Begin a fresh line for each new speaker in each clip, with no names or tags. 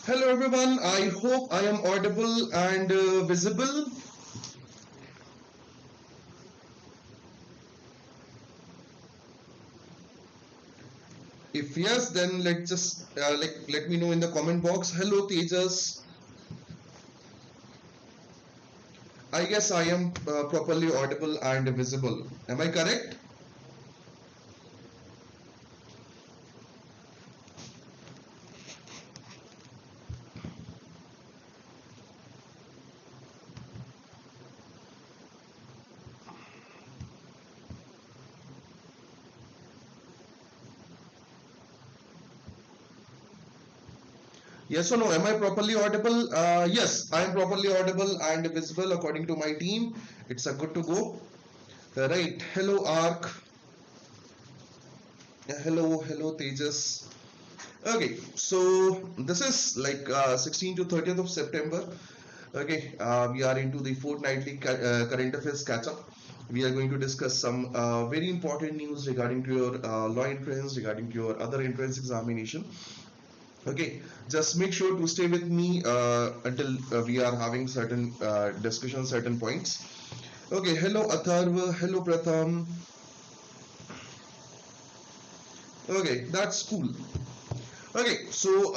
Hello everyone, I hope I am audible and visible. If yes, then let me know in the comment box. Hello Tejas. I guess I am properly audible and visible. Am I correct? Yes or no? Am I properly audible? Yes, I am properly audible and visible according to my team. It's a good to go. Right. Hello Ark. Hello Tejas. Okay, so this is like 16th to 30th of September. Okay, we are into the fortnightly current affairs catch up. We are going to discuss some very important news regarding to your law entrance, regarding to your other entrance examination. Okay, just make sure to stay with me until we are having certain discussion, certain points. Okay, hello Atharva, hello Pratham. Okay, that's cool. Okay, so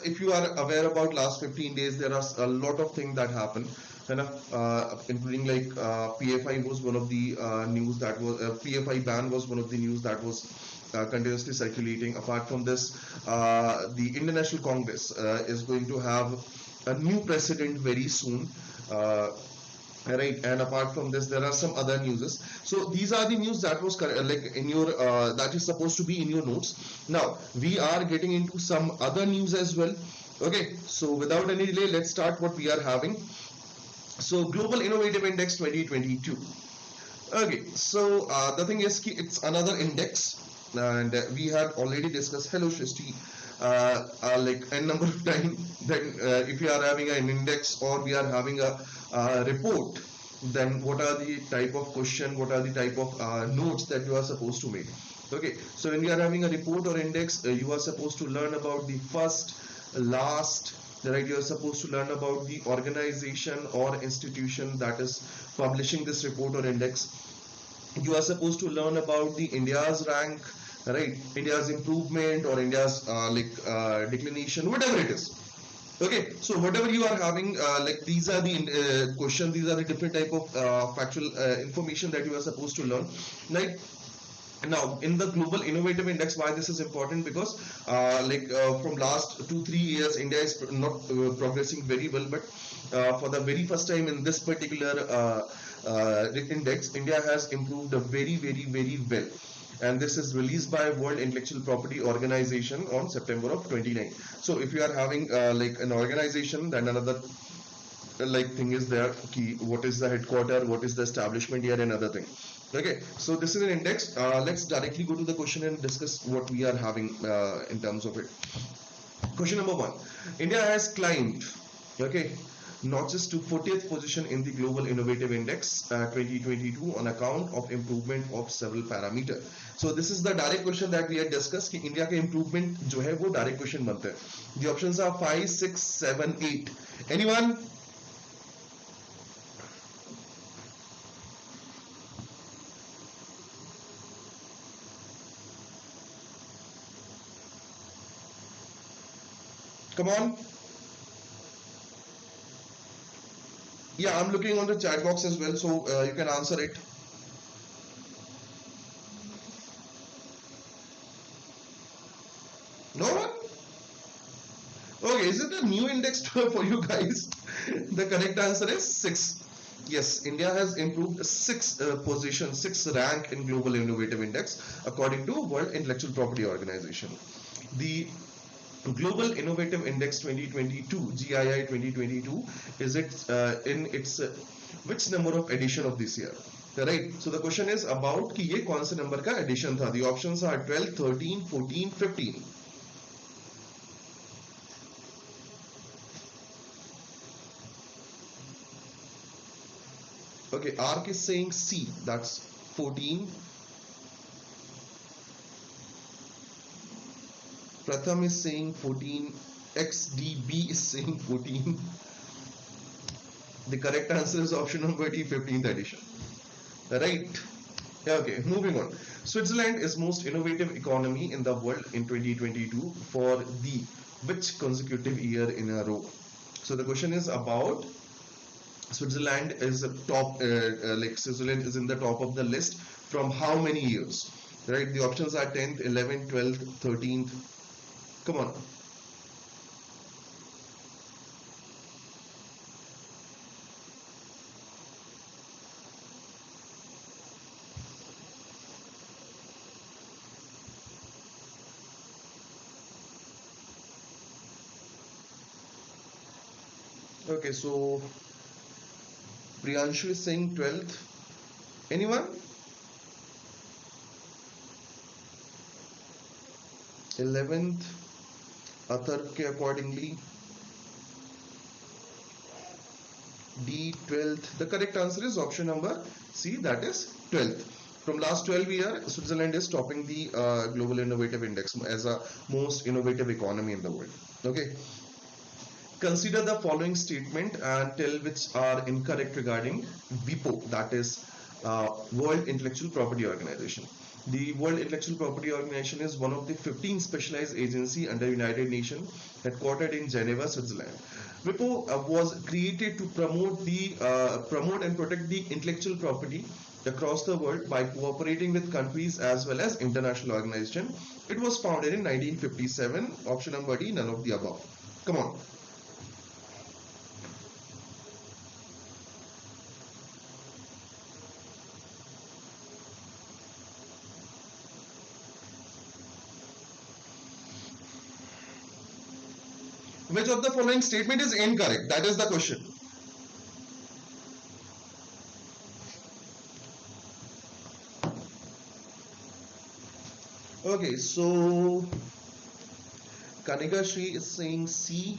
if you are aware about last 15 days, there are a lot of things that happen, you know, including PFI was one of the news that was PFI ban was one of the news that was continuously circulating. Apart from this, the International Congress is going to have a new president very soon. Right, and apart from this there are some other newses. So these are the news that was like in your that is supposed to be in your notes. Now we are getting into some other news as well. Okay, so without any delay, let's start what we are having. So global innovative index 2022. Okay, so the thing is it's another index, and we had already discussed, hello Shristi, like a number of time that if you are having an index or we are having a report, then what are the type of question, what are the type of notes that you are supposed to make. Okay, so when you are having a report or index, you are supposed to learn about the first, last, right? You are supposed to learn about the organization or institution that is publishing this report or index. You are supposed to learn about the India's rank, right? India's improvement or India's declination, whatever it is. Okay, so whatever you are having, like these are the questions, these are the different type of factual information that you are supposed to learn. Like now in the global innovative index, why this is important, because from last 2 3 years India is not progressing very well, but for the very first time in this particular index, India has improved very well, and this is released by World Intellectual Property Organization on September of 29. So if you are having like an organization, then another like thing is there key, what is the headquarter, what is the establishment here, and other thing. Okay, so this is an index. Let's directly go to the question and discuss what we are having in terms of it. Question number one. India has climbed, okay, notches to 40th position in the Global Innovative Index 2022 on account of improvement of several parameter. So this is the direct question that we had discussed कि India के improvement जो है वो direct question बनते हैं. The options are 5, 6, 7, 8. Anyone? Come on. Yeah, I'm looking on the chat box as well, so you can answer it. No one? Okay, is it a new index for you guys? The correct answer is 6. Yes, India has improved 6 position, 6 rank in Global Innovative Index according to World Intellectual Property Organization. The Global Innovative Index 2022, GII 2022, is it in its which number of edition of this year? Right. So the question is about कि ये कौन से number का edition था? The options are 12, 13, 14, 15. Okay, Ark is saying C, that's 14. Pratham is saying 14. XDB is saying 14. The correct answer is option number D, 15th edition. Right? Okay, moving on. Switzerland is most innovative economy in the world in 2022 for the which consecutive year in a row? So the question is about Switzerland is a top, like Switzerland is in the top of the list from how many years? Right? The options are 10th, 11th, 12th, 13th. Come on. Okay, so Priyanshu is saying 12th. Anyone? 11th. Atharv accordingly. D, 12th. The correct answer is option number C, that is 12th. From last 12 years, Switzerland is topping the Global Innovative Index as a most innovative economy in the world. Okay. Consider the following statement and tell which are incorrect regarding WIPO, that is World Intellectual Property Organization. The World Intellectual Property Organization is one of the 15 specialized agencies under United Nations headquartered in Geneva, Switzerland. WIPO was created to promote and protect the intellectual property across the world by cooperating with countries as well as international organizations. It was founded in 1957. Option number D, none of the above. Come on. Which of the following statement is incorrect? That is the question. Okay, so Kanika Shri is saying C.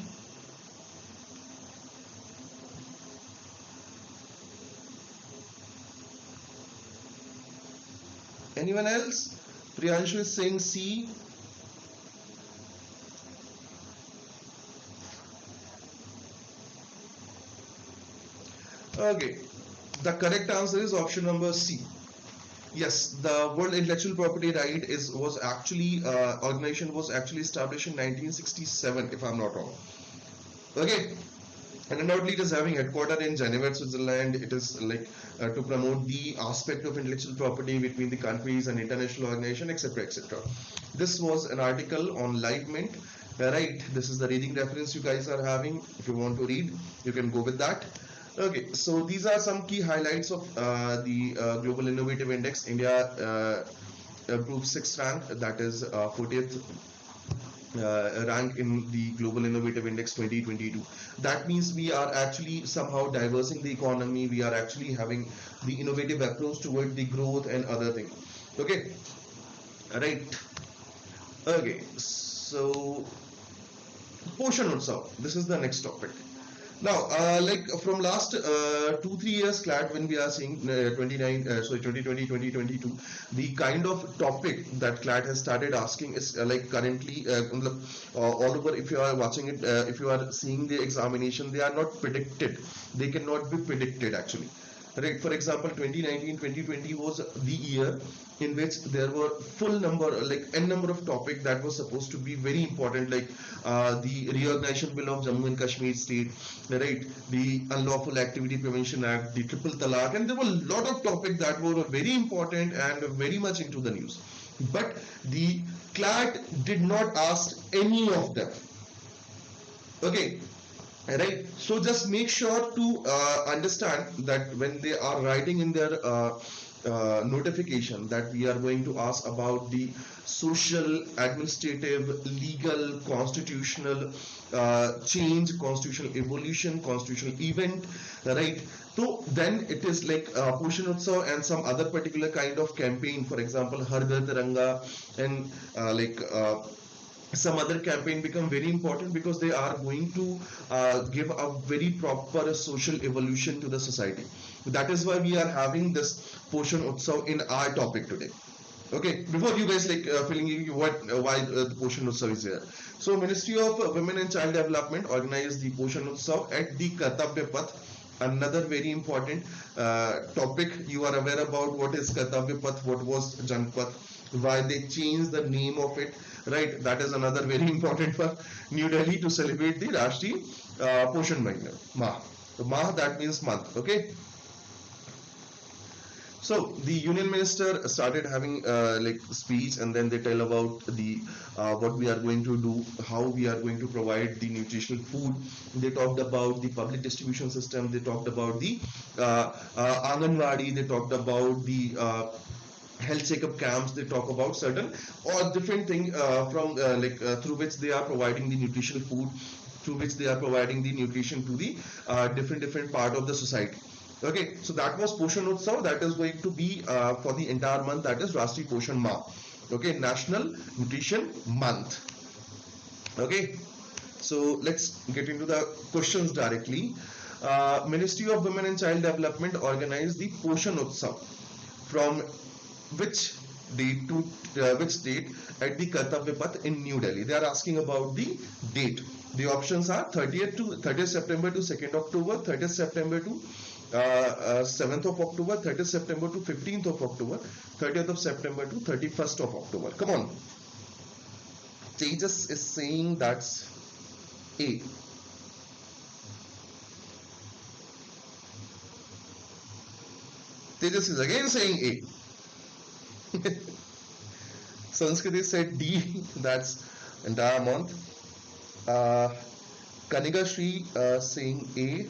Anyone else? Priyanshu is saying C. Okay, the correct answer is option number C. Yes, the World Intellectual Property Right is was actually organization was actually established in 1967, if I'm not wrong. Okay, and undoubtedly it is having headquartered in Geneva, Switzerland. It is like to promote the aspect of intellectual property between the countries and international organization, etc., etc. This was an article on Live Mint. Right, this is the reading reference you guys are having. If you want to read, you can go with that. Okay, so these are some key highlights of the Global Innovative Index. India improved sixth rank, that is 40th rank in the Global Innovative Index 2022. That means we are actually somehow diversing the economy. We are actually having the innovative approach toward the growth and other things. Okay, right. Okay, so Poshan Utsav. This is the next topic. Now, like from last 2 3 years, CLAT, when we are seeing 2020 2022, the kind of topic that CLAT has started asking is like currently all over. If you are watching it, if you are seeing the examination, they are not predicted. They cannot be predicted actually. Right, for example, 2019 2020 was the year in which there were full number, like n number of topics that was supposed to be very important, like the reorganization bill of Jammu and Kashmir state, right, the unlawful activity prevention act, the triple talaq, and there were a lot of topics that were very important and very much into the news, but the CLAT did not ask any of them. Okay, right, so just make sure to understand that when they are writing in their notification that we are going to ask about the social, administrative, legal, constitutional change, constitutional evolution, constitutional event, right, so then it is like Poshan Utsav and some other particular kind of campaign, for example Har Ghar Tiranga, and some other campaign become very important because they are going to give a very proper social evolution to the society. That is why we are having this Poshan Utsav in our topic today. Okay, before you guys like filling in what why the Poshan Utsav is here. So Ministry of Women and Child Development organized the Poshan Utsav at the Kartavya Path. Another very important topic. You are aware about what is Kartavya Path, what was Janpath, why they changed the name of it, right? That is another very important for New Delhi to celebrate the Rashtriya Poshan Mahina. Mah. Mah, that means month. Okay. So the union minister started having like speech, and then they tell about the what we are going to do, how we are going to provide the nutritional food. They talked about the public distribution system. They talked about the Anganwadi. They talked about the health checkup camps. They talk about certain or different thing from through which they are providing the nutritional food, through which they are providing the nutrition to the different part of the society. Okay, so that was Poshan Utsav. That is going to be for the entire month. That is Rashtriya Poshan Mah. Okay, National Nutrition Month. Okay, so let's get into the questions directly. Ministry of Women and Child Development organized the Poshan Utsav from which date to which date at the Kartavya Path in New Delhi. They are asking about the date. The options are 30th September to 2nd October, 30th September to 7th of October, 30th September to 15th of October, 30th of September to 31st of October. Come on. Tejas is saying that's A. Tejas is again saying A. Sanskriti said D, that's entire month. Kanika Shri saying A.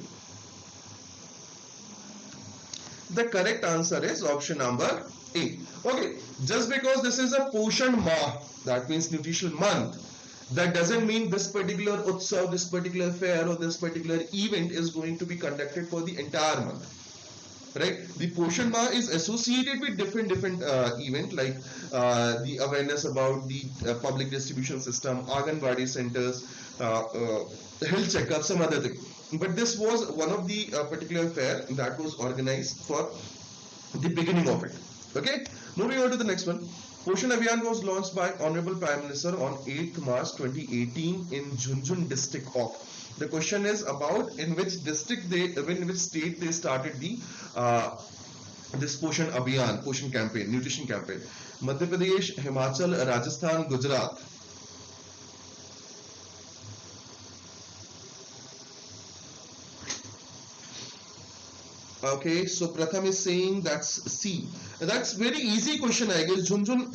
The correct answer is option number A. Okay, just because this is a Poshan Mah, that means nutritional month, that doesn't mean this particular Utsav, this particular fair, or this particular event is going to be conducted for the entire month. Right, the Poshan Mah is associated with different event like the awareness about the public distribution system, Anganwadi centers, health checkup, some other thing. But this was one of the particular fair that was organized for the beginning of it. Okay, moving on to the next one. Poshan Abhiyan was launched by Honorable Prime Minister on 8th March 2018 in Jhunjhun district of. The question is about in which district they, in which state they started the this Poshan Abhiyan, Poshan campaign, nutrition campaign. Madhya Pradesh, Himachal, Rajasthan, Gujarat. Okay, so Pratham is saying that's C. That's very easy question, I guess. Jhunjhun,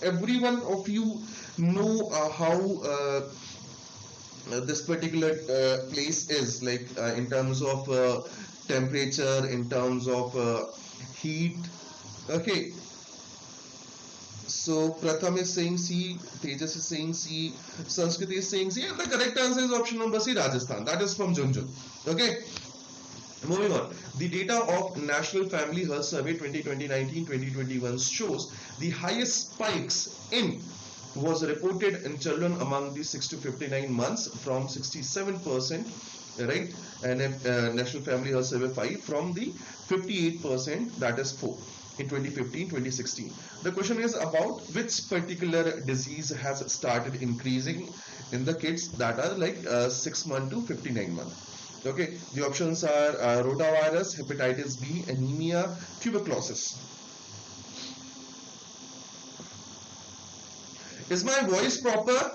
every one of you know how this particular place is like in terms of temperature, in terms of heat. Okay, so Pratham is saying C, Tejas is saying C, Sanskriti is saying C, and the correct answer is option number C, Rajasthan. That is from Jhunjhun. Okay. Moving on, the data of National Family Health Survey 2020-19-2021 shows the highest spikes in was reported in children among the 6 to 59 months from 67%, right, and National Family Health Survey 5 from the 58%, that is 4 in 2015-2016. The question is about which particular disease has started increasing in the kids that are like 6 months to 59 months. Okay, the options are rotavirus, hepatitis B, anemia, tuberculosis. Is my voice proper?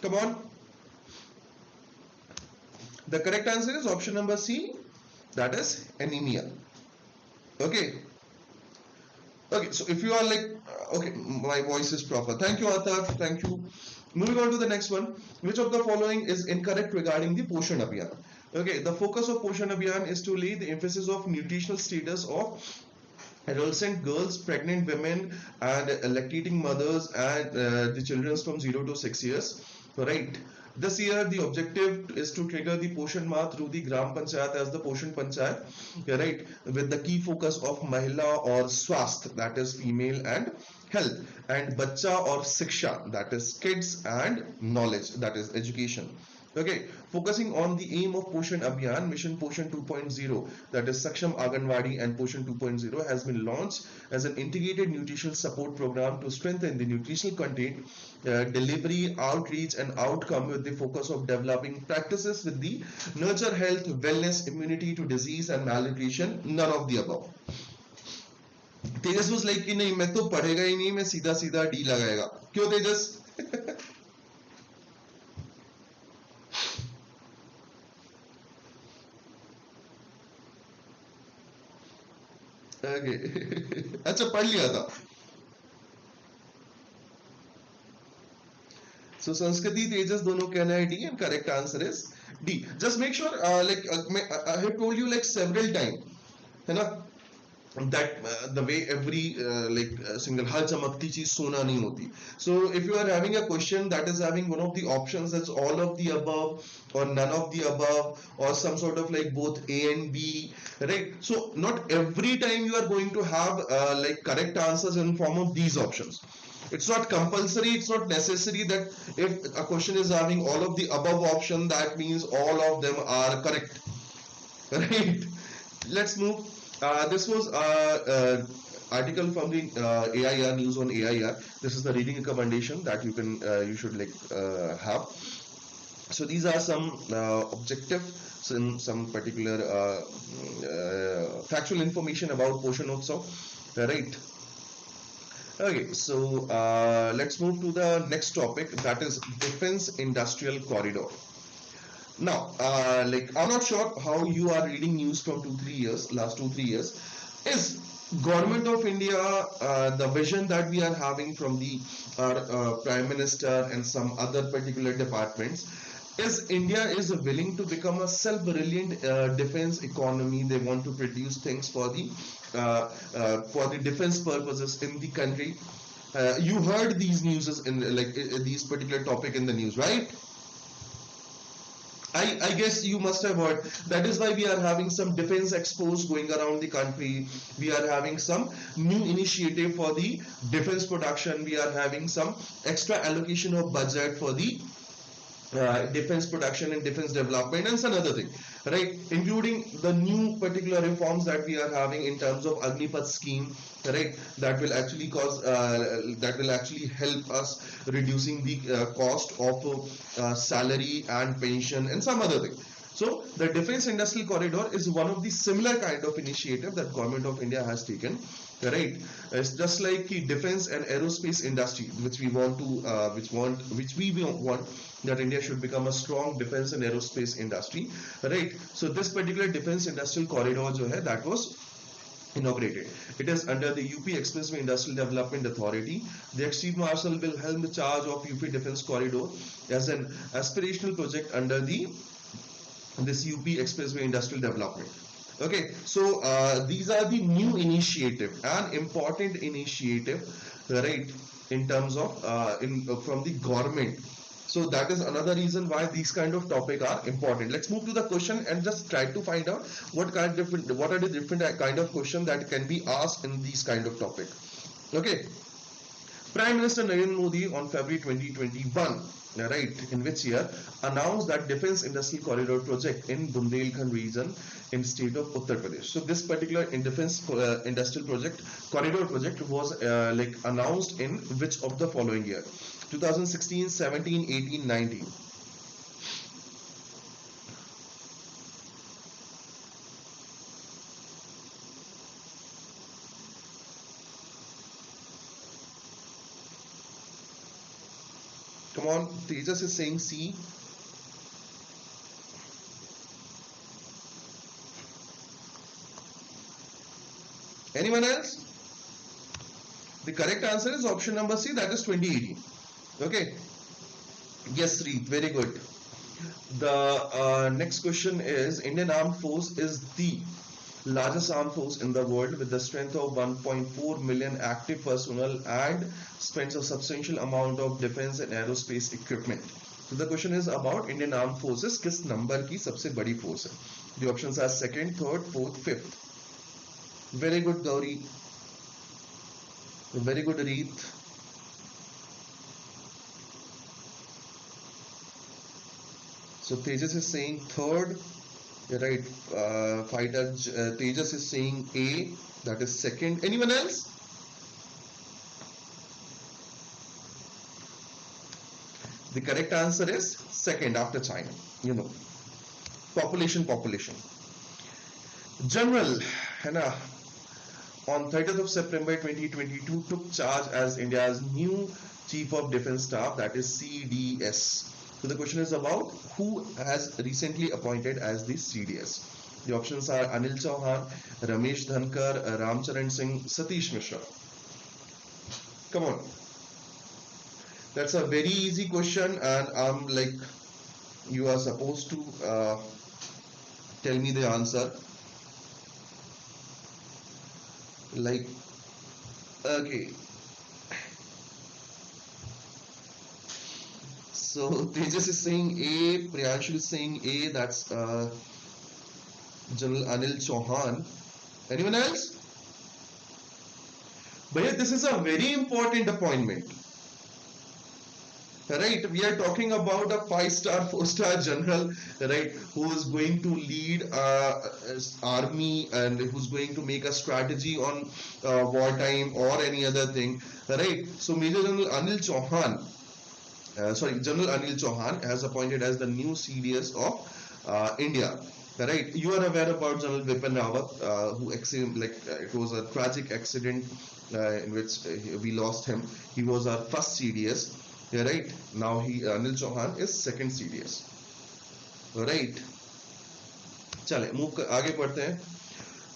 Come on. The correct answer is option number C, that is anemia. Okay. Okay, so if you are like, okay, my voice is proper. Thank you, Ataf. Thank you. Moving on to the next one. Which of the following is incorrect regarding the Poshan Abhiyan? Okay, the focus of Poshan Abhiyan is to lay the emphasis of nutritional status of adolescent girls, pregnant women, and lactating mothers, and the children from 0 to 6 years. Right. This year, the objective is to trigger the Poshan Ma through the Gram Panchayat as the Poshan Panchayat, yeah, right, with the key focus of Mahila or Swasth, that is female and health, and Bacha or Siksha, that is kids, and knowledge, that is education. Okay, focusing on the aim of Poshan Abhiyan, Mission Poshan 2.0, that is Saksham Anganwadi and Poshan 2.0, has been launched as an integrated nutritional support program to strengthen the nutritional content, delivery, outreach, and outcome with the focus of developing practices with the nurture health, wellness, immunity to disease, and malnutrition. None of the above. Tejas was like कि नहीं मैं तो पढ़ेगा ही नहीं मैं सीधा सीधा D लगाएगा क्यों तेजस Okay. अच्छा पढ़ लिया था So Sanskriti Tejas दोनों कहना है D and correct answer is D. Just make sure I have told you like several times है ना that the way every single हर चमकती चीज सोना नहीं होती. So if you are having a question that is having one of the options that's all of the above or none of the above or some sort of like both A and B, right? So not every time you are going to have like correct answers in form of these options. It's not compulsory, it's not necessary that if a question is having all of the above option, that means all of them are correct. Right? Let's move. This was article from the AIR news on AIR. This is the reading recommendation that you should have. So these are some objectives in some particular factual information about Poshan Utsav. Right. Okay, so let's move to the next topic, that is defense industrial corridor. Now, I'm not sure how you are reading news from last 2 3 years. Is Government of India the vision that we are having from the Prime Minister and some other particular departments? Is India is willing to become a self-reliant defense economy? They want to produce things for the defense purposes in the country. You heard these news in these particular topic in the news, right? I guess you must have heard. That is why we are having some defense expos going around the country. We are having some new initiative for the defense production. We are having some extra allocation of budget for the defense production and defense development and some other thing, right? Including the new particular reforms that we are having in terms of Agnipath scheme, right? That will actually help us reducing the cost of salary and pension and some other thing. So the defense industrial corridor is one of the similar kind of initiative that Government of India has taken, right? It's just like the defense and aerospace industry, which we want that India should become a strong defense and aerospace industry, right? So this particular defense industrial corridor that was inaugurated. It is under the UP Expressway Industrial Development Authority. The ex-chief marshal will helm the charge of UP Defense Corridor as an aspirational project under this UP Expressway Industrial Development. Okay, so these are the new initiative and important initiative, right, in terms of from the government. So that is another reason why these kind of topic are important. Let's move to the question and just try to find out what are the different kind of question that can be asked in these kind of topic. Okay. Prime Minister Narendra Modi on February 2021, right, in which year, announced that Defense Industrial Corridor project in Bundelkhand region in state of Uttar Pradesh. So this particular defense industrial project, corridor project was announced in which of the following year? 2016, 17, 18, 19. Come on, Tejas is saying C. Anyone else? The correct answer is option number C, that is 2018. Okay. Yes, Reed, very good. The next question is, Indian Armed Force is the largest armed force in the world with the strength of 1.4 million active personnel and spends a substantial amount of defense and aerospace equipment. So the question is about Indian Armed Forces किस number की सबसे बड़ी force है? The options are second, third, fourth, fifth. Very good, Gauri. Very good, Reet. So Tejas is saying third. You're right. Fighter Tejas is saying A. That is second. Anyone else? The correct answer is second after China. You know, population. General, है ना, on 30th of September 2022 took charge as India's new Chief of Defence Staff, that is CDS. So the question is about who has recently appointed as the CDS. The options are Anil Chauhan, Ramesh Dhankar, Ramcharan Singh, Satish Mishra. Come on. That's a very easy question, and I'm like, you are supposed to tell me the answer. Like, okay. So Tejas is saying A, Priyanshu is saying A, that's General Anil Chauhan. Anyone else? But this is a very important appointment. Right, we are talking about a 5-star, 4-star general, right, who is going to lead army and who's going to make a strategy on wartime or any other thing, right? So Major General Anil Chauhan, General Anil Chauhan has appointed as the new CDS of India. Right, you are aware about General Vipin Rawat, who it was a tragic accident in which we lost him. He was our first CDS. Yeah, right. Now Anil Chauhan is second CDS. Right. चले आगे बढ़ते हैं.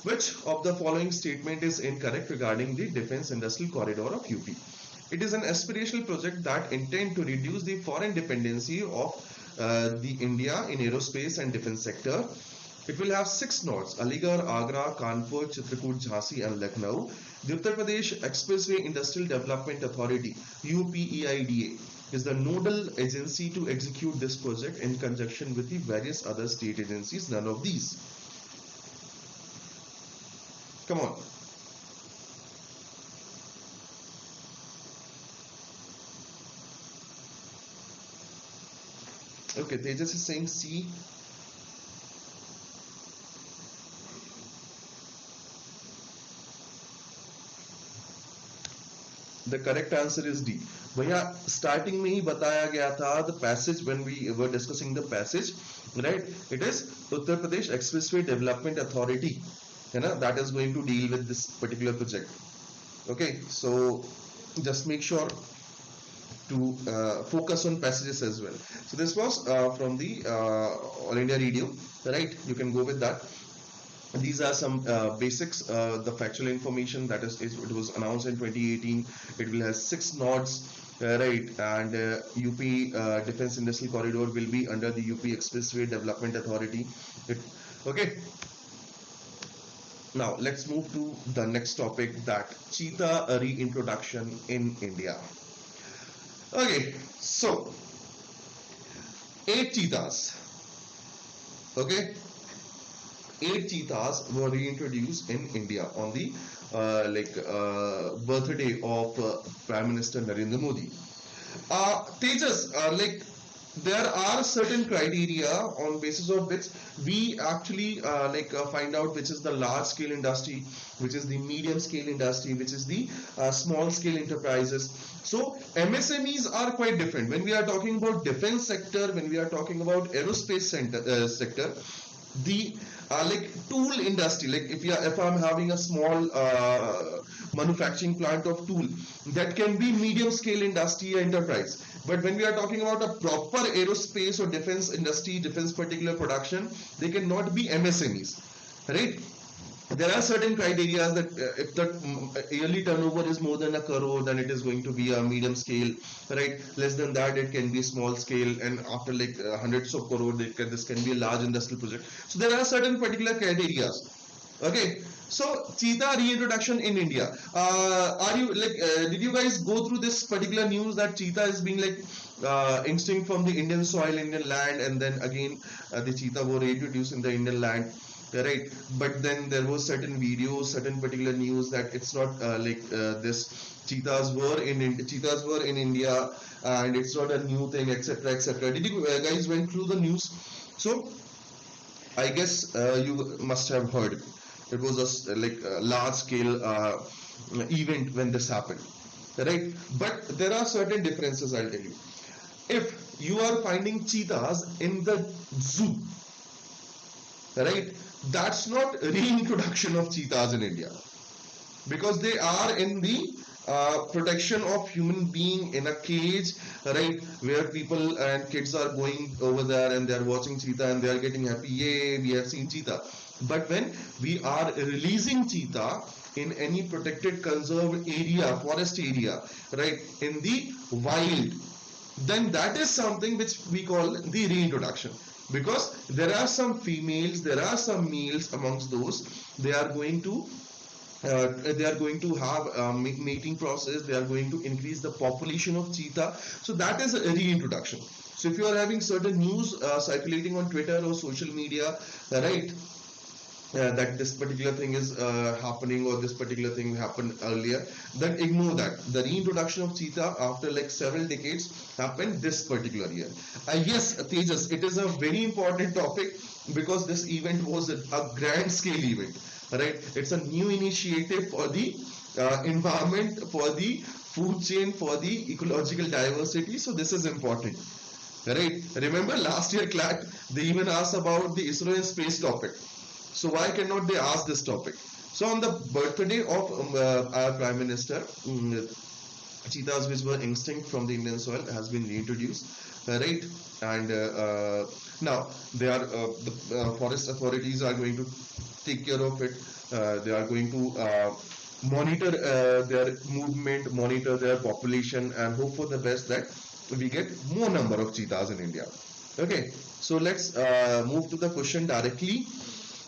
Which of the following statement is incorrect regarding the defense industrial corridor of UP? It is an aspirational project that intend to reduce the foreign dependency of the India in aerospace and defense sector. It will have 6 nodes: Aligarh, Agra, Kanpur, Chitrakoot, Jhansi and Lucknow. The Uttar Pradesh Expressway Industrial Development Authority (UPEIDA) is the nodal agency to execute this project in conjunction with the various other state agencies. None of these. Come on. Okay, Tejas is saying C. The correct answer is D. भैया starting में ही बताया गया था the passage when we were discussing the passage, right? It is Uttar Pradesh Expressway Development Authority, है ना, that is going to deal with this particular project. Okay, so just make sure to focus on passages as well. So this was from the All India Radio, right? You can go with that. These are some basics, the factual information that is it was announced in 2018. It will have 6 nodes, right, and UP Defense Industrial Corridor will be under the UP Expressway Development Authority. Okay. Now let's move to the next topic, that cheetah reintroduction in India. Okay, so 8 cheetahs. Okay. 8 cheetahs were reintroduced in India on the birthday of Prime Minister Narendra Modi. Tejas, there are certain criteria on basis of which we actually find out which is the large scale industry, which is the medium scale industry, which is the small scale enterprises. So MSMEs are quite different. When we are talking about defense sector, when we are talking about aerospace sector, the tool industry, like if I'm having a small manufacturing plant of tool, that can be medium scale industry enterprise. But when we are talking about a proper aerospace or defense industry, defense particular production, they cannot be MSMEs, right? There are certain criteria that if the yearly turnover is more than a crore, then it is going to be a medium scale, right? Less than that, it can be small scale, and after hundreds of crore, this can be a large industrial project. So there are certain particular criteria. Okay, so cheetah reintroduction in India. Did you guys go through this particular news that cheetah is being extinct from the Indian soil, Indian land, and then again the cheetah were reintroduced in the Indian land, right? But then there was certain videos, certain particular news that it's not this cheetahs were in India, and it's not a new thing, etc., etc. Did you guys went through the news? So I guess you must have heard. It was a large scale event when this happened, right? But there are certain differences, I'll tell you. If you are finding cheetahs in the zoo, right, that's not reintroduction of cheetahs in India, because they are in the protection of human being in a cage, right, where people and kids are going over there and they are watching cheetah and they are getting happy, yay, we have seen cheetah. But when we are releasing cheetah in any protected conserved area, forest area, right, in the wild, then that is something which we call the reintroduction, because there are some females, there are some males amongst those, they are going to have mating process, they are going to increase the population of cheetah. So that is a reintroduction. So if you are having certain news circulating on Twitter or social media, right, that this particular thing is happening or this particular thing happened earlier, then ignore that. The reintroduction of cheetah after like several decades happened this particular year. Yes, Tejas, it is a very important topic because this event was a grand scale event, right? It's a new initiative for the environment, for the food chain, for the ecological diversity. So this is important. Right? Remember last year, CLAT, they even asked about the ISRO and space topic. So why cannot they ask this topic? So on the birthday of our Prime Minister, cheetahs which were extinct from the Indian soil has been reintroduced, right? And now they are the forest authorities are going to take care of it. They are going to monitor their movement, monitor their population, and hope for the best that we get more number of cheetahs in India. Okay, so let's move to the question directly.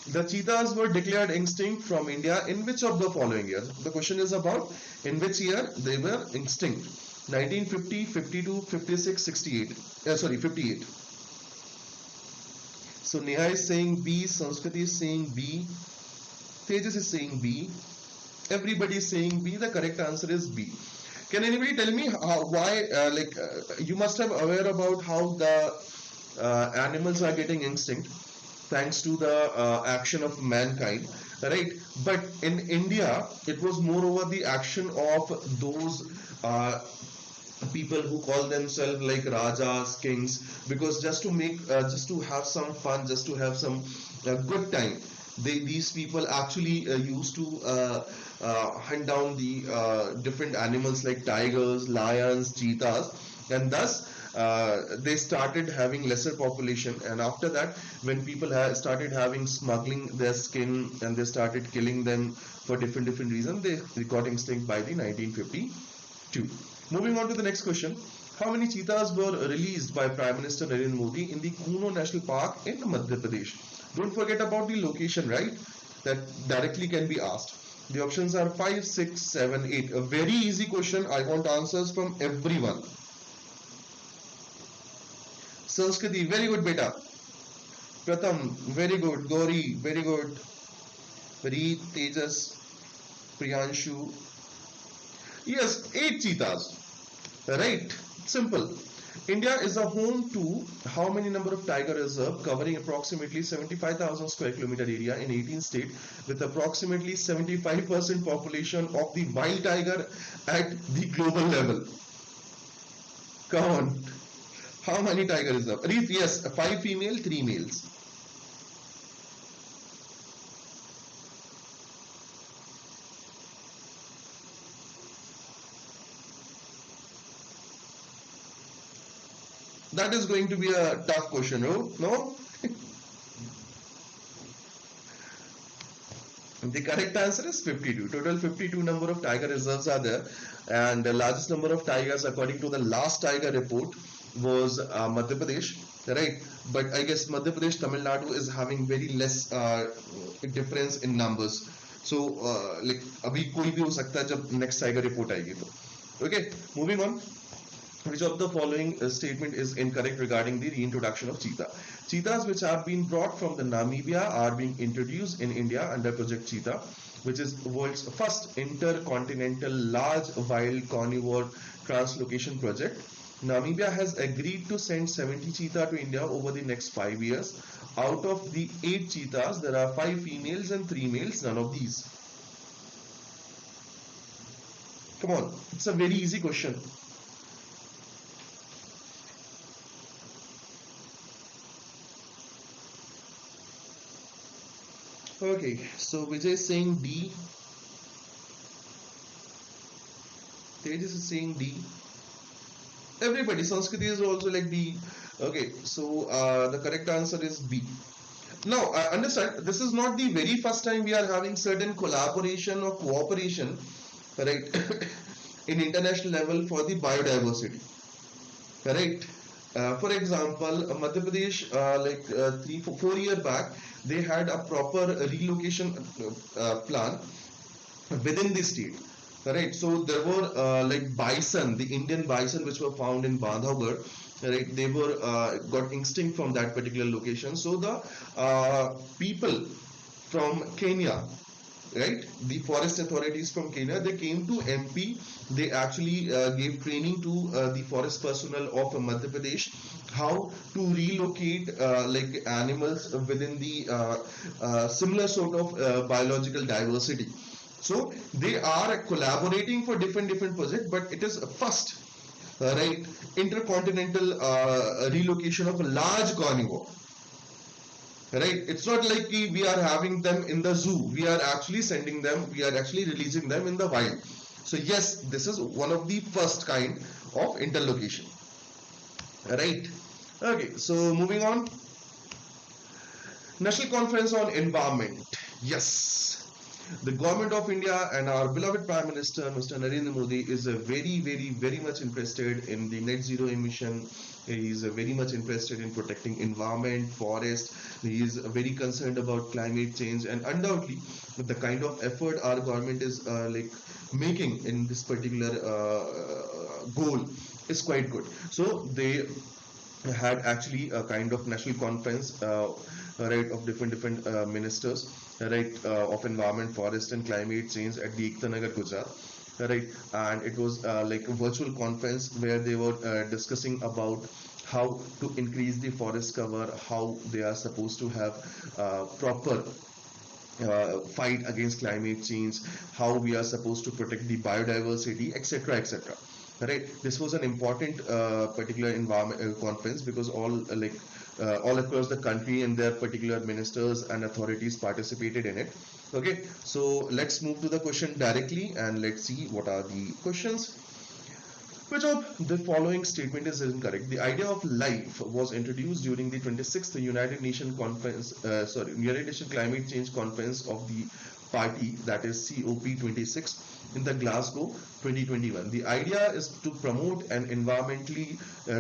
The cheetahs were declared extinct from India in which of the following years? The question is about in which year they were extinct. 1950, 52, 56, 68. Sorry, 58. So Neha is saying B, Sanskriti is saying B, Tejas is saying B, everybody is saying B. The correct answer is B. Can anybody tell me why? You must have aware about how the animals are getting extinct thanks to the action of mankind, right? But in India, it was moreover the action of those people who call themselves like rajas, kings, because just to have some fun, just to have some good time, these people actually used to hunt down the different animals like tigers, lions, cheetahs, and thus they started having lesser population. And after that, when people started having smuggling their skin and they started killing them for different reasons, they got extinct by the 1952. Moving on to the next question. How many cheetahs were released by Prime Minister Narendra Modi in the Kuno National Park in Madhya Pradesh? Don't forget about the location, right? That directly can be asked. The options are 5, 6, 7, 8. A very easy question. I want answers from everyone. Sanskriti, very good, beta. Pratham, very good. Gauri, very good. Preet, Tejas, Priyanshu. Yes, 8 cheetahs. Right? Simple. India is a home to how many number of tiger reserve covering approximately 75,000 square kilometer area in 18 states with approximately 75% population of the wild tiger at the global level. Come on. How many tiger reserve? Yes, 5 female, 3 males. That is going to be a tough question, no? No? The correct answer is 52. Total 52 number of tiger reserves are there, and the largest number of tigers, according to the last tiger report, was Madhya Pradesh, right? But I guess Madhya Pradesh, Tamil Nadu is having very less difference in numbers. So, like, अभी कोई भी हो सकता है जब next tiger report आएगी तो. Okay, moving on. Which of the following statement is incorrect regarding the reintroduction of cheetah? Cheetahs which have been brought from the Namibia are being introduced in India under Project Cheetah, which is world's first intercontinental large wild carnivore translocation project. Namibia has agreed to send 70 cheetah to India over the next 5 years. Out of the 8 cheetahs, there are 5 females and 3 males, none of these. Come on, it's a very easy question. Okay, so Vijay is saying D, Tejas is saying D. Everybody, Sanskriti is also like B. Okay, so the correct answer is B. Now, I understand this is not the very first time we are having certain collaboration or cooperation, right, in international level for the biodiversity, correct? For example, Madhya Pradesh, 4 year back, they had a proper relocation plan within the state. Right, so there were like bison, the Indian bison, which were found in Bandhavgarh. Right, they were got extinct from that particular location. So the people from Kenya, right, the forest authorities from Kenya, they came to MP. They actually gave training to the forest personnel of Madhya Pradesh how to relocate like animals within the similar sort of biological diversity. So they are collaborating for different projects, but it is first, right, intercontinental relocation of a large carnivore. Right, it's not like we are having them in the zoo. We are actually sending them. We are actually releasing them in the wild. So yes, this is one of the first kind of interlocation. Right. Okay. So moving on. National Conference on Environment. Yes. The government of India and our beloved Prime Minister, Mr. Narendra Modi, is very much interested in the net zero emission. He is very much interested in protecting environment, forest. He is very concerned about climate change, and undoubtedly, with the kind of effort our government is like making in this particular goal is quite good. So they had actually a kind of national conference, right, of different ministers, right, of environment, forest, and climate change at the Iktanagar, Gujarat. Right, and it was like a virtual conference where they were discussing about how to increase the forest cover, how they are supposed to have proper fight against climate change, how we are supposed to protect the biodiversity, etc., etc. Right. This was an important particular environment conference because all across the country and their particular ministers and authorities participated in it. Okay. So let's move to the question directly and let's see what are the questions. Which of the following statement is incorrect? The idea of life was introduced during the 26th United Nations Conference, United Nations Climate Change Conference of the Party, that is COP26, in the Glasgow 2021. The idea is to promote an environmentally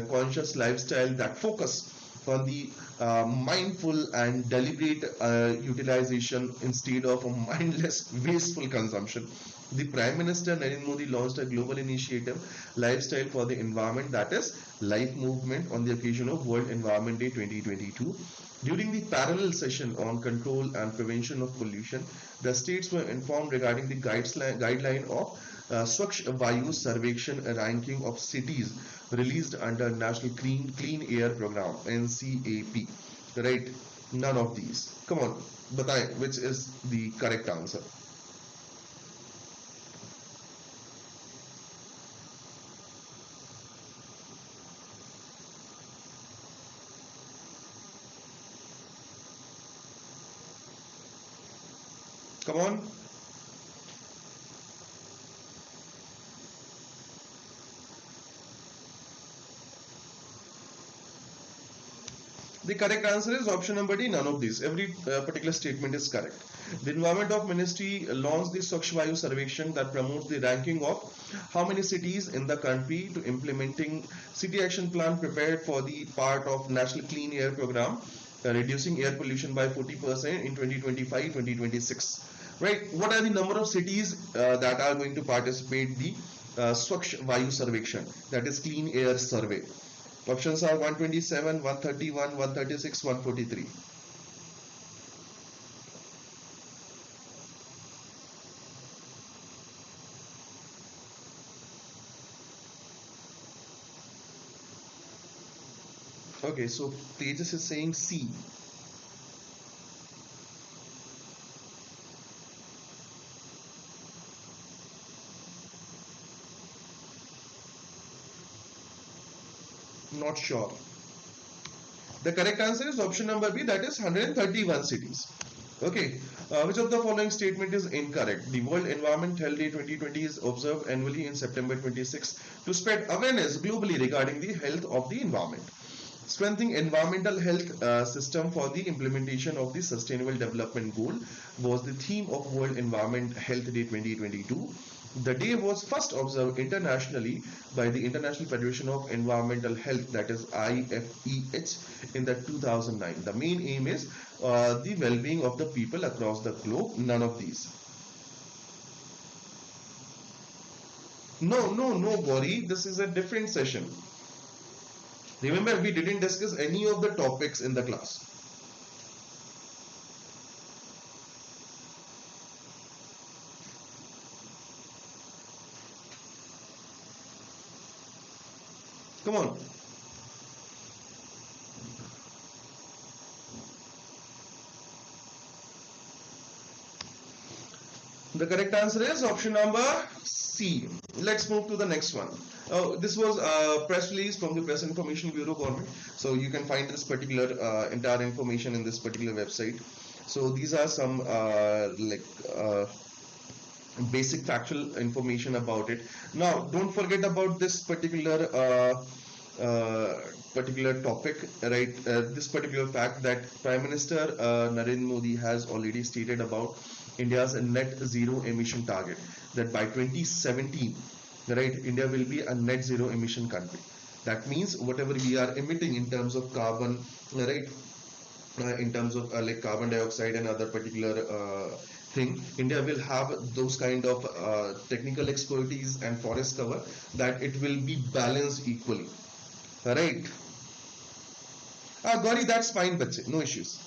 conscious lifestyle that focus on the mindful and deliberate utilization instead of a mindless, wasteful consumption. The Prime Minister Narendra Modi launched a global initiative, Lifestyle for the Environment, that is Life Movement, on the occasion of World Environment Day 2022. During the parallel session on control and prevention of pollution, the states were informed regarding the guideline of Swachh Vayu Sarvekshan ranking of cities released under National Clean Air Program (NCAP). Right? None of these. Come on, बताएं which is the correct answer. Come on. The correct answer is option number D, none of these. Every particular statement is correct. The Environment of Ministry launched the Swachh Vayu Sarvekshan that promotes the ranking of how many cities in the country to implementing city action plan prepared for the part of National Clean Air Program, reducing air pollution by 40% in 2025-2026. Right? What are the number of cities that are going to participate the Swachh Vayu Sarvekshan, that is Clean Air Survey. Options are 127, 131, 136, 143. Okay, so Tejas is saying C. Not sure. The correct answer is option number B, that is 131 cities. Okay, which of the following statement is incorrect? The World Environment Health Day 2020 is observed annually in September 26 to spread awareness globally regarding the health of the environment. Strengthening environmental health system for the implementation of the Sustainable Development Goal was the theme of World Environment Health Day 2022. The day was first observed internationally by the International Federation of Environmental Health, that is IFEH, in the 2009. The main aim is the well-being of the people across the globe. None of these. No, Gauri. This is a different session. Remember, we didn't discuss any of the topics in the class. Come on. The correct answer is option number C. Let's move to the next one. This was a press release from the Press Information Bureau government. So you can find this particular entire information in this particular website. So these are some basic factual information about it. Now, don't forget about this particular topic, right? This particular fact that Prime Minister Narendra Modi has already stated about India's net zero emission target, that by 2017, right, India will be a net zero emission country. That means whatever we are emitting in terms of carbon, right, in terms of like carbon dioxide and other particular thing, India will have those kind of technical expertise and forest cover that it will be balanced equally, right? Gauri, that's fine, bache, no issues.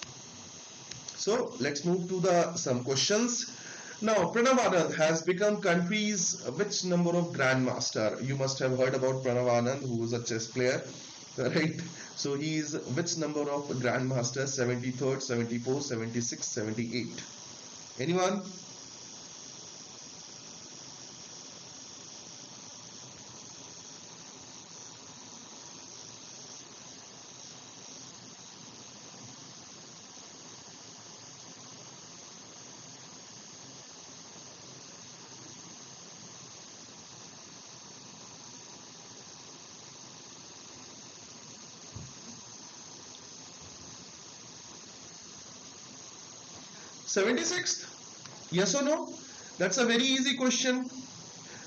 So let's move to the some questions. Now, Pranav Anand has become country's which number of grandmaster? You must have heard about Pranav Anand, who is a chess player, right? So he is which number of grandmaster? 73rd, 74, 76, 78. Anyone? 76th? Yes or no? That's a very easy question.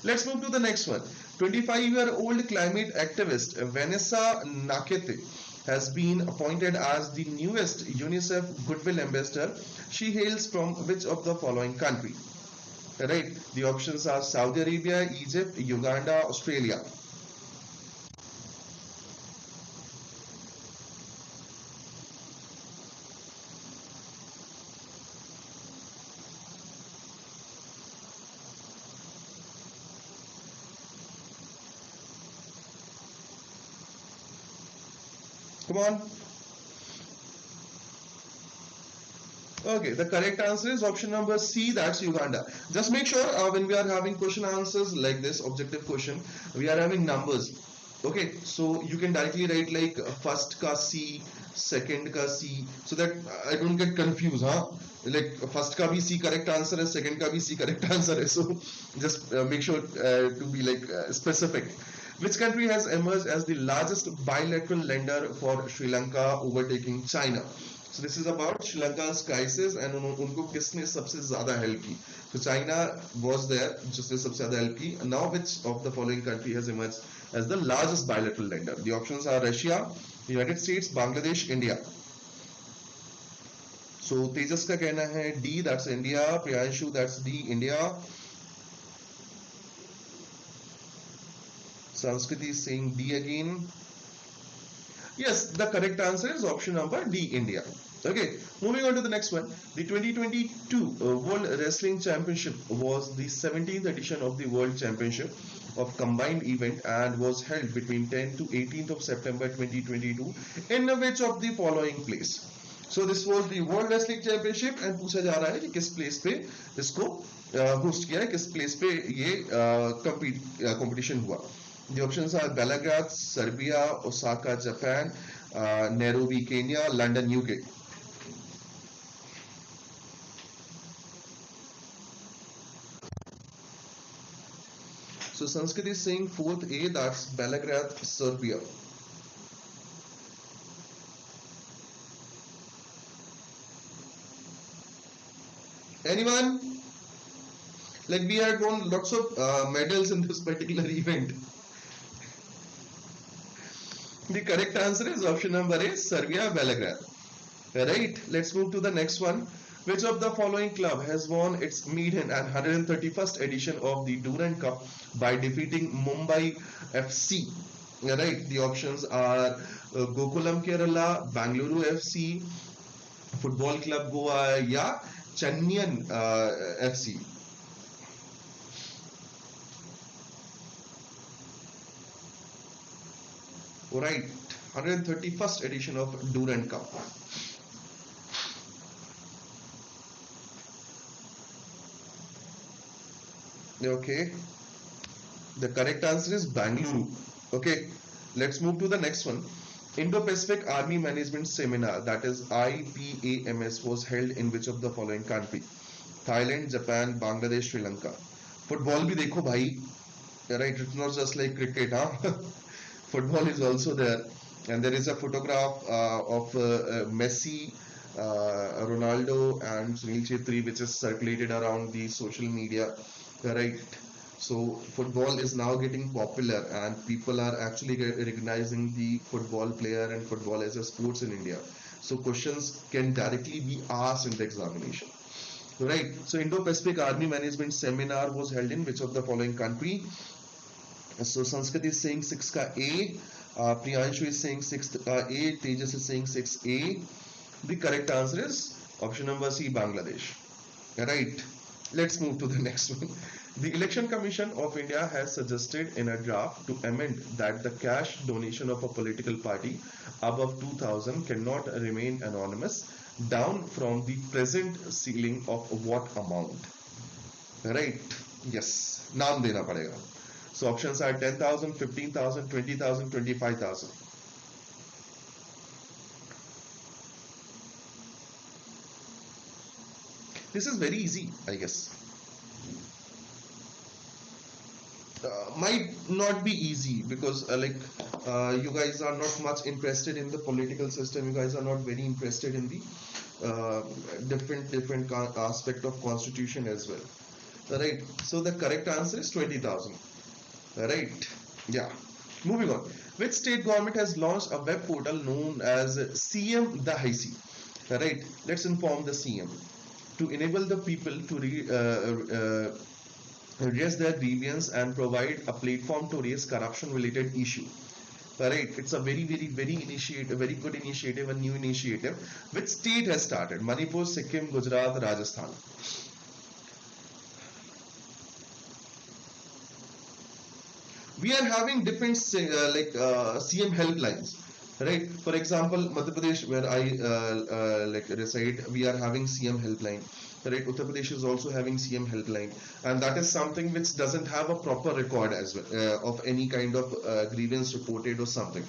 Let's move to the next one. 25-year-old climate activist Vanessa Nakete has been appointed as the newest UNICEF Goodwill Ambassador. She hails from which of the following country? Right. The options are Saudi Arabia, Egypt, Uganda, Australia. Come on. Okay, the correct answer is option number C, that's Uganda. Just make sure when we are having question answers like this, objective question, we are having numbers. Okay, so you can directly write like first ka C, second ka C, so that I don't get confused, huh? Like first ka bhi C correct answer hai, second ka bhi C correct answer hai. So just make sure to be like specific. Which country has emerged as the largest bilateral lender for Sri Lanka, overtaking China? So this is about Sri Lanka's crisis and उनको किसने सबसे ज़्यादा help की? So China was there, जिसने सबसे ज़्यादा help की. Now which of the following country has emerged as the largest bilateral lender? The options are Russia, United States, Bangladesh, India. So Tejas का कहना है D, that's India. Priyanshu, that's D, India. Sanskriti is saying D again. Yes, the correct answer is option number D, India. Okay, moving on to the next one. The 2022 World Wrestling Championship was the 17th edition of the World Championship of combined event and was held between 10th to 18th of September 2022 in which of the following place. So this was the World Wrestling Championship and पूछा जा रहा है कि किस place पे इसको host किया है, किस प्लेस पे ये कंपटीशन हुआ. The options are Belgrade, Serbia, Osaka, Japan, Nairobi, Kenya, London, UK. So Sanskrit is saying fourth A, that's Belgrade, Serbia. Anyone? Like we had won lots of medals in this particular event. The correct answer is option number A, Serbia, Belgrade. Right, let's move to the next one. Which of the following club has won its maiden and 131st edition of the Durand Cup by defeating Mumbai FC? Right, the options are Gokulam Kerala, Bangalore FC, Football Club Goa, या Chennaiyin FC. Right, 131st edition of Durand Cup. Okay, the correct answer is Bangalore. Okay, let's move to the next one. Indo-Pacific Army Management Seminar, that is IPAMS, was held in which of the following country? Thailand, Japan, Bangladesh, Sri Lanka. Football भी देखो भाई, right? It's not just like cricket, huh? Football is also there, and there is a photograph of Messi, Ronaldo, and Sunil Chetri, which is circulated around the social media, right? So football is now getting popular, and people are actually recognizing the football player and football as a sports in India. So questions can directly be asked in the examination. Right. So Indo-Pacific Army Management Seminar was held in which of the following country? So Sanskrit is saying 6 ka A, Priyanshu is saying 6 A, Tejas is saying 6A. The correct answer is option number C, Bangladesh. Right. Let's move to the next one. The Election Commission of India has suggested in a draft to amend that the cash donation of a political party above 2000 cannot remain anonymous down from the present ceiling of what amount? Right? Yes. नाम देना पड़ेगा. So options are 10,000, 15,000, 20,000, 25,000. This is very easy, I guess. Might not be easy because you guys are not much interested in the political system. You guys are not very interested in the different aspect of constitution as well. Right. So the correct answer is 20,000. Right. Yeah. Moving on. Which state government has launched a web portal known as CM Dahaisi? Right. Let's inform the CM to enable the people to raise their grievance and provide a platform to raise corruption related issue. Right, it's a very initiative, very good initiative, a new initiative. Which state has started? Manipur, Sikkim, Gujarat, Rajasthan. We are having different CM helplines, right? For example, Madhya Pradesh, where I reside, we are having CM helpline, right? Uttar Pradesh is also having CM helpline, and that is something which doesn't have a proper record as well of any kind of grievance reported or something.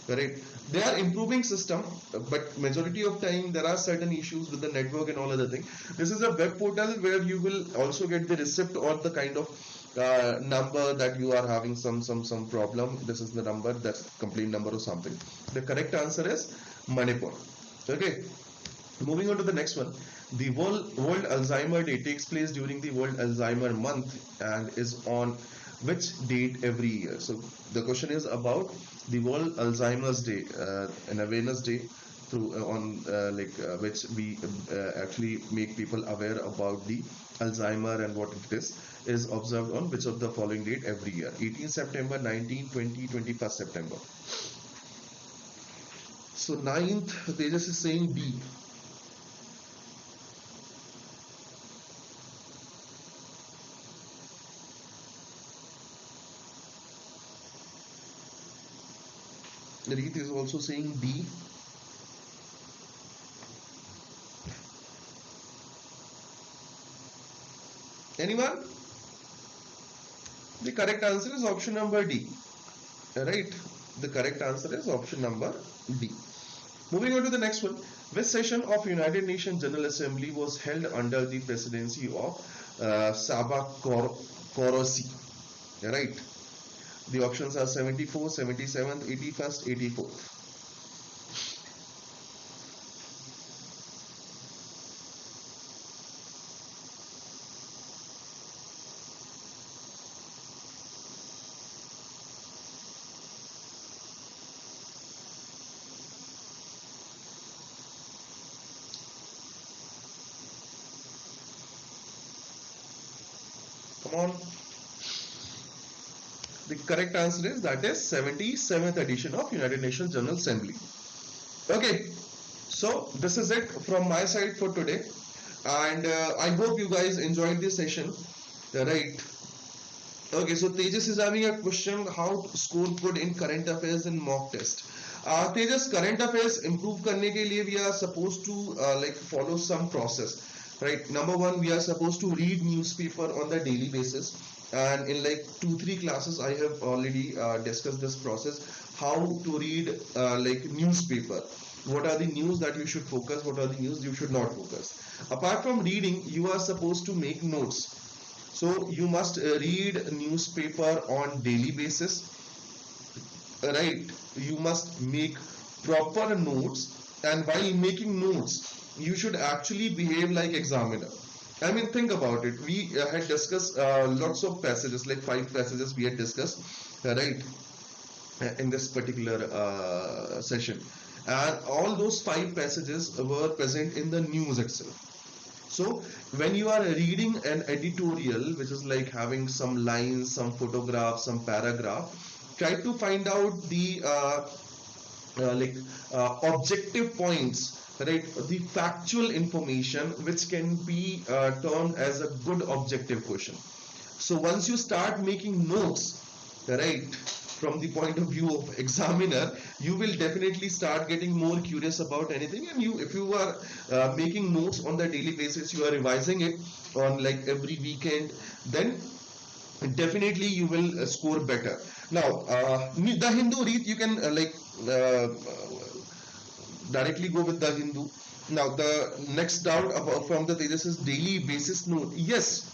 Correct. They are improving system, but majority of time there are certain issues with the network and all other thing. This is a web portal where you will also get the receipt or the kind of number that you are having some problem. This is the number, that's complaint number or something. The correct answer is Manipur. Okay. Moving on to the next one. The World Alzheimer Day takes place during the World Alzheimer Month and is on which date every year? So the question is about the World Alzheimer's Day, an awareness day through which we actually make people aware about the Alzheimer and what it is observed on which of the following date every year? 18 September, 19, 20, 21st September. So ninth, Tejas is saying D. Reet is also saying D. Anyone? The correct answer is option number D. Right? The correct answer is option number D. Moving on to the next one. Which session of United Nations General Assembly was held under the presidency of Sabah Korosi? Right? The options are 74, 77th, 81st, 84th. Come on. The correct answer is that is 77th edition of United Nations General Assembly. Okay, so this is it from my side for today, and I hope you guys enjoyed this session. Right. Okay, so Tejas is having a question: how to score good in current affairs in mock test? Tejas, current affairs improve करने के लिए we are supposed to like follow some process, right? Number one, we are supposed to read newspaper on the daily basis, and in like 2-3 classes I have already discussed this process, how to read like newspaper. What are the news that you should focus? What are the news you should not focus? Apart from reading, you are supposed to make notes. So you must read newspaper on daily basis, right? You must make proper notes, and while making notes, you should actually behave like examiner. I mean, think about it. We had discussed lots of passages, like 5 passages we had discussed, right, in this particular session, and all those 5 passages were present in the news itself. So when you are reading an editorial, which is like having some lines, some photographs, some paragraph, try to find out the like objective points, right? The factual information which can be termed as a good objective question. So once you start making notes, right, from the point of view of examiner, you will definitely start getting more curious about anything. And you, if you are making notes on the daily basis, you are revising it on like every weekend, then definitely you will score better. Now, the Hindu read, you can directly go with the Hindu. Now, the next doubt about from the Tejas is daily basis note. Yes,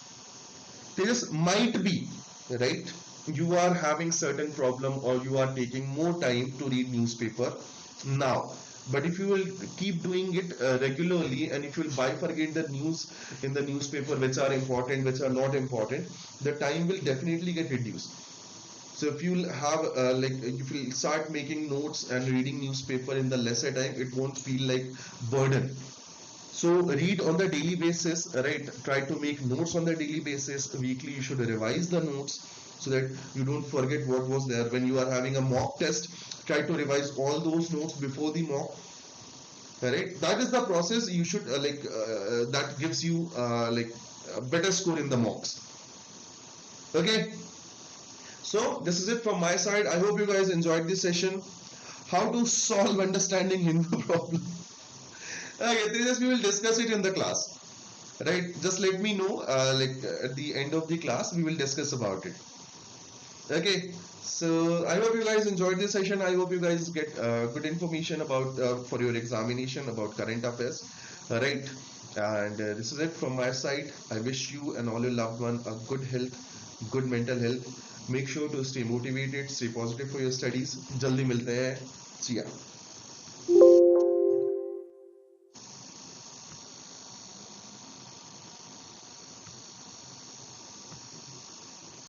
Tejas, might be, right? You are having certain problem, or you are taking more time to read newspaper now. But if you will keep doing it regularly, and if you will bifurcate the news in the newspaper, which are important, which are not important, the time will definitely get reduced. So if you have if you start making notes and reading newspaper in the lesser time, it won't feel like burden. So read on the daily basis, right? Try to make notes on the daily basis. Weekly, you should revise the notes so that you don't forget what was there. When you are having a mock test, try to revise all those notes before the mock. Right? That is the process. You should that gives you like a better score in the mocks. Okay. So this is it from my side. I hope you guys enjoyed this session. How to solve understanding Hindu problem. Okay, Tejas, we will discuss it in the class. Right? Just let me know. At the end of the class, we will discuss about it. Okay. So I hope you guys enjoyed this session. I hope you guys get good information about for your examination about current affairs. Right. And this is it from my side. I wish you and all your loved one a good health, good mental health. Make sure to stay motivated, stay positive for your studies. Jaldi milte hain. See ya.